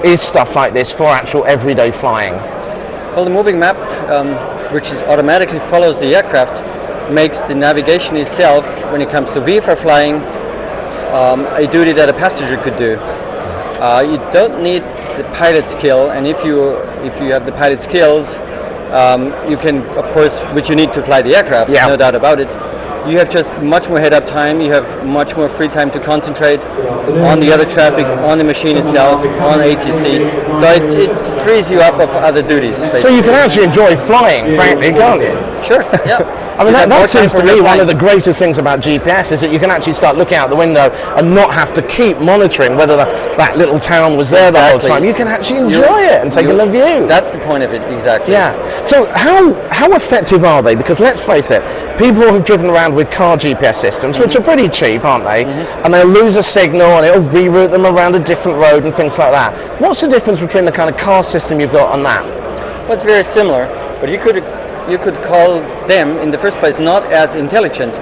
is stuff like this for actual everyday flying? Well, the moving map, which automatically follows the aircraft, makes the navigation itself, when it comes to VFR flying, a duty that a passenger could do. You don't need the pilot skill, and if you have the pilot skills, you can, of course, which you need to fly the aircraft, no doubt about it. You have just much more head-up time, you have much more free time to concentrate on the other traffic, on the machine itself, on ATC. So it frees you up of other duties, basically. So you can actually enjoy flying, frankly, can't you? Sure, yeah. I mean, that seems to me one of the greatest things about GPS is that you can actually start looking out the window and not have to keep monitoring whether that little town was there the whole time. You can actually enjoy it and take a view. That's the point of it, exactly. Yeah. So how effective are they? Because let's face it, people have driven around with car GPS systems, which are pretty cheap, aren't they? And they'll lose a signal and it'll reroute them around a different road and things like that. What's the difference between the kind of car system you've got on that? Well, it's very similar, but you could call them, in the first place, not as intelligent.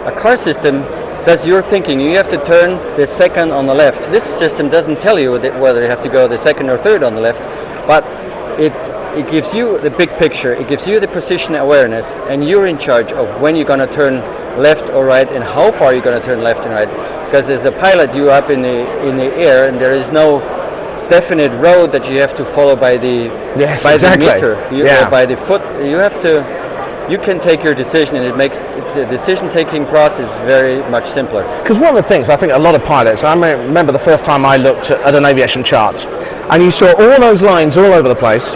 A car system does your thinking. You have to turn the second on the left. This system doesn't tell you whether you have to go the second or third on the left, but it gives you the big picture. It gives you the position awareness, and you're in charge of when you're going to turn left or right and how far you're going to turn left and right. Because as a pilot, you're up in the air, and there is no definite road that you have to follow by the the meter, or by the foot. You can take your decision, and it makes the decision-taking process very much simpler. Because one of the things I think a lot of pilots, I remember the first time I looked at an aviation chart, and you saw all those lines all over the place,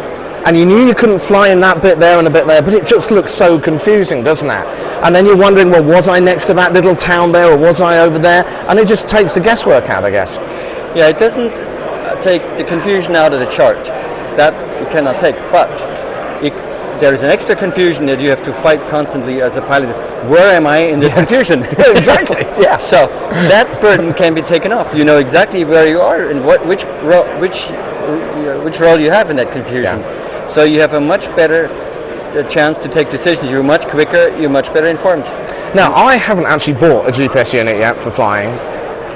and you knew you couldn't fly in that bit there and a bit there, but it just looks so confusing, doesn't it? And then you're wondering, well, was I next to that little town there, or was I over there? And it just takes the guesswork out, I guess. Yeah, it doesn't take the confusion out of the chart. That you cannot take, but there is an extra confusion that you have to fight constantly as a pilot. Where am I in this confusion? Exactly. Yeah. So that burden can be taken off. You know exactly where you are and which role you have in that confusion. Yeah. So you have a much better chance to take decisions. You're much quicker. You're much better informed. Now, I haven't actually bought a GPS unit yet for flying.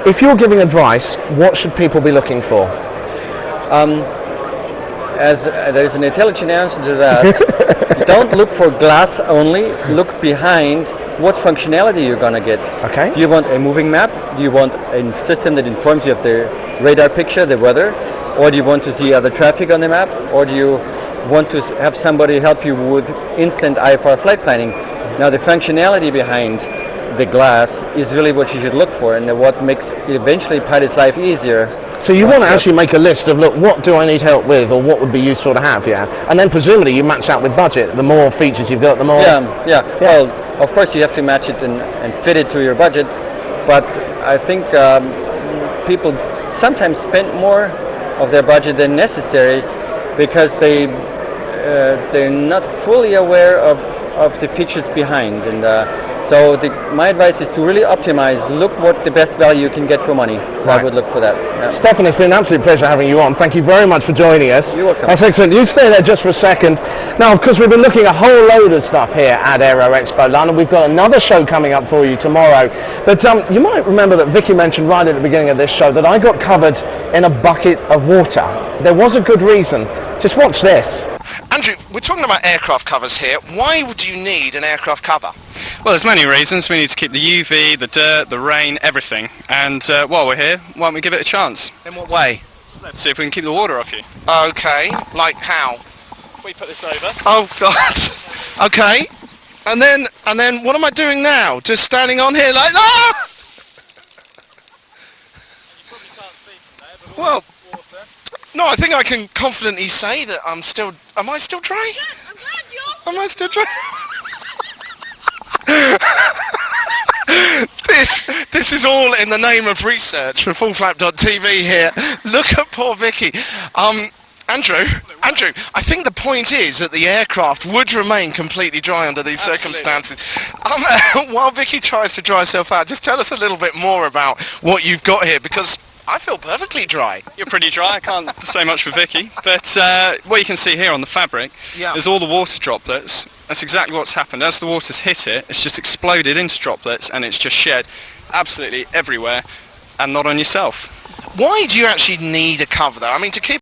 If you're giving advice, what should people be looking for? As there's an intelligent answer to that. Don't look for glass only. Look behind what functionality you're going to get. Okay. Do you want a moving map? Do you want a system that informs you of the radar picture, the weather? Or do you want to see other traffic on the map? Or do you want to have somebody help you with instant IFR flight planning? Now, the functionality behind the glass is really what you should look for, and what makes eventually pilot's life easier. So you want to actually make a list of, look, what do I need help with, or what would be useful to have, and then presumably you match that with budget. The more features you've got, the more... Yeah. Well, of course you have to match it and fit it to your budget, but I think people sometimes spend more of their budget than necessary because they're not fully aware of the features behind, and so my advice is to really optimize. Look what the best value you can get for money. Right. I would look for that. Yeah. Stefan, it's been an absolute pleasure having you on. Thank you very much for joining us. You're welcome. That's excellent. You stay there just for a second. Now, of course, we've been looking at a whole load of stuff here at AeroExpo London. We've got another show coming up for you tomorrow. But you might remember that Vicki mentioned right at the beginning of this show that I got covered in a bucket of water. There was a good reason. Just watch this. Andrew, we're talking about aircraft covers here. Why do you need an aircraft cover? Well, there's many reasons. We need to keep the UV, the dirt, the rain, everything. And while we're here, why don't we give it a chance? In what way? Let's see if we can keep the water off you. Okay, like how? If we put this over. Oh God. Okay. And then what am I doing now? Just standing on here like that? You probably can't see from there, but well, water. No, I think I can confidently say that I'm still... Am I still dry? Yes, I'm glad you're... Am I still dry? This is all in the name of research for FullFlap.TV here. Look at poor Vicki. Andrew, I think the point is that the aircraft would remain completely dry under these circumstances. While Vicki tries to dry herself out, just tell us a little bit more about what you've got here, because I feel perfectly dry. You're pretty dry, I can't say much for Vicki, but what you can see here on the fabric is all the water droplets. That's exactly what's happened. As the water's hit it, it's just exploded into droplets, and it's just shed absolutely everywhere, and not on yourself. Why do you actually need a cover though? I mean, to keep